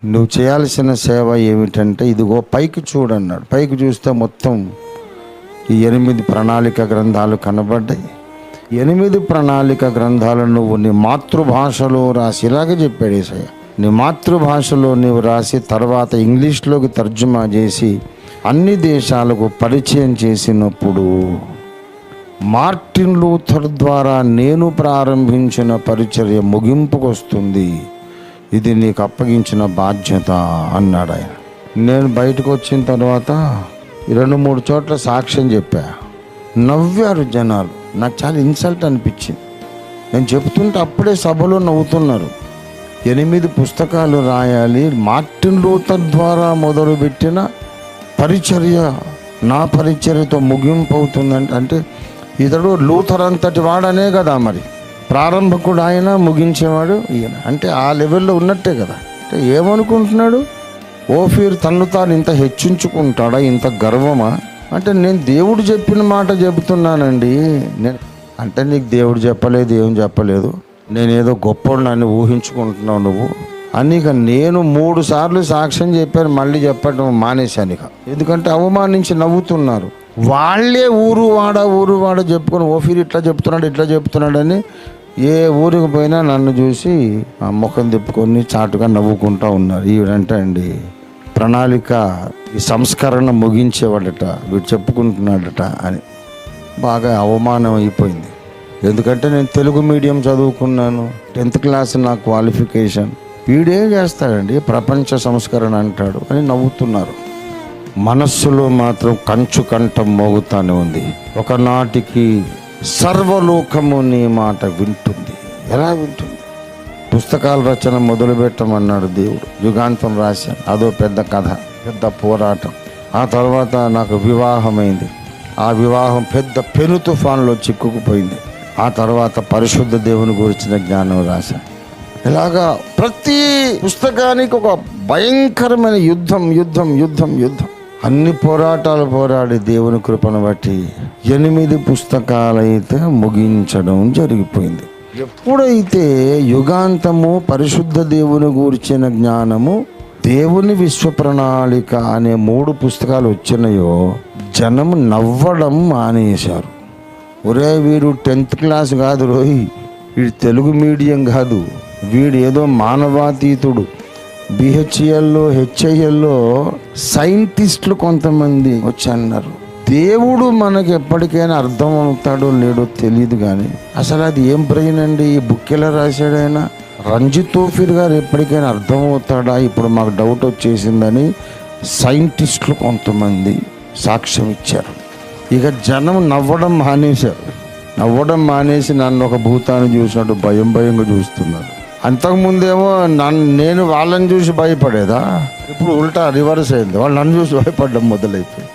నువ్వు చేయాల్సిన సేవ ఏమిటంటే ఇదిగో పైకి చూడన్నాడు. పైకి చూస్తే మొత్తం ఈ 8 ప్రణాళిక గ్రంథాలు కనబడ్డాయి. 8 ప్రణాళిక గ్రంథాలు నువ్వు నీ మాతృభాషలో రాసి, ఇలాగే చెప్పాడు యేసయ్య, నీ మాతృభాషలో నీవు రాసి తర్వాత ఇంగ్లీష్లోకి తర్జుమా చేసి అన్ని దేశాలకు పరిచయం చేసినప్పుడు మార్టిన్ లూథర్ ద్వారా నేను ప్రారంభించిన పరిచర్య ముగింపుకు వస్తుంది. ఇది నీకు అప్పగించిన బాధ్యత అన్నాడు ఆయన. నేను బయటకు వచ్చిన తర్వాత 2-3 చోట్ల సాక్ష్యం చెప్పా. నవ్వారు జనాలు. నాకు చాలా ఇన్సల్ట్ అనిపించింది. నేను చెప్తుంటే అప్పుడే సభలో నవ్వుతున్నారు. 8 పుస్తకాలు రాయాలి, మార్టిన్ లూథర్ ద్వారా మొదలుపెట్టిన పరిచర్య నా పరిచర్యతో ముగింపు అవుతుందంటే, అంటే ఇతడు లూథర్ అంతటి వాడనే కదా, మరి ప్రారంభకుడు ఆయన, ముగించేవాడు ఈయన. అంటే ఆ లెవెల్లో ఉన్నట్టే కదా. అంటే ఏమనుకుంటున్నాడు? ఓఫీర్ తన్ను తాను ఇంత హెచ్చించుకుంటాడా? ఇంత గర్వమా? అంటే నేను దేవుడు చెప్పిన మాట చెబుతున్నానండి. అంటే నీకు దేవుడు చెప్పలేదు, ఏం చెప్పలేదు, నేనేదో గొప్పవాడిని ఊహించుకుంటున్నావు నువ్వు అని. ఇక నేను 3 సార్లు సాక్ష్యం చెప్పాను, మళ్ళీ చెప్పడం మానేశాను ఇక. ఎందుకంటే అవమానించి నవ్వుతున్నారు వాళ్ళే. ఊరు వాడ చెప్పుకొని ఓఫీర్ ఇట్లా చెప్తున్నాడని ఏ ఊరికి పోయినా నన్ను చూసి ఆ ముఖం తిప్పుకొని చాటుగా నవ్వుకుంటూ ఉన్నారు. ఈవిడంటే అండి ప్రణాళిక ఈ సంస్కరణ ముగించేవాడట, వీడు చెప్పుకుంటున్నాడట అని బాగా అవమానం అయిపోయింది. ఎందుకంటే నేను తెలుగు మీడియం చదువుకున్నాను, 10th క్లాస్ నా క్వాలిఫికేషన్. వీడేం చేస్తాడండి ప్రపంచ సంస్కరణ అంటాడు అని నవ్వుతున్నారు. మనస్సులో మాత్రం కంఠం మోగుతానే ఉంది. ఒకనాటికి సర్వలోకము నీ మాట వింటుంది. ఎలా వింటుంది? పుస్తకాల రచన మొదలు పెట్టమన్నాడు దేవుడు. యుగాంతం రాశాను. అదో పెద్ద కథ, పెద్ద పోరాటం. ఆ తర్వాత నాకు వివాహమైంది. ఆ వివాహం పెద్ద పెను తుఫాన్లో చిక్కుకుపోయింది. ఆ తర్వాత పరిశుద్ధ దేవుని గురించిన జ్ఞానం రాశాను. ఇలాగా ప్రతి పుస్తకానికి ఒక భయంకరమైన యుద్ధం. అన్ని పోరాటాలు పోరాడి దేవుని కృపను బట్టి 8 పుస్తకాలైతే ముగించడం జరిగిపోయింది. ఎప్పుడైతే యుగాంతము, పరిశుద్ధ దేవుని గూర్చిన జ్ఞానము, దేవుని విశ్వ ప్రణాళిక అనే 3 పుస్తకాలు వచ్చినాయో జనం నవ్వడం మానేశారు. ఒరే వీడు 10th క్లాస్ కాదు రోయ్, వీడు తెలుగు మీడియం కాదు, వీడు ఏదో మానవాతీతుడు. బిహెచ్ఎల్లో హెచ్ఐఎల్లో సైంటిస్టులు కొంతమంది వచ్చి అన్నారు, దేవుడు మనకి ఎప్పటికైనా అర్థం అవుతాడో లేడో తెలియదు, కానీ అసలు అది ఏం బ్రెయిన్ అండి, ఈ బుక్ ఎలా రాశాడు ఆయన, రంజిత్ ఓఫీర్ గారు ఎప్పటికైనా అర్థం అవుతాడా, ఇప్పుడు మాకు డౌట్ వచ్చేసిందని సైంటిస్టులు కొంతమంది సాక్ష్యం ఇచ్చారు. ఇక జనం నవ్వడం మానేసి నన్ను ఒక భూతాన్ని చూసినట్టు భయంగా చూస్తున్నారు. అంతకుముందేమో నేను వాళ్ళని చూసి భయపడేదా, ఇప్పుడు ఉల్టా రివర్స్ అయింది. వాళ్ళు నన్ను చూసి భయపడడం మొదలైపోయింది.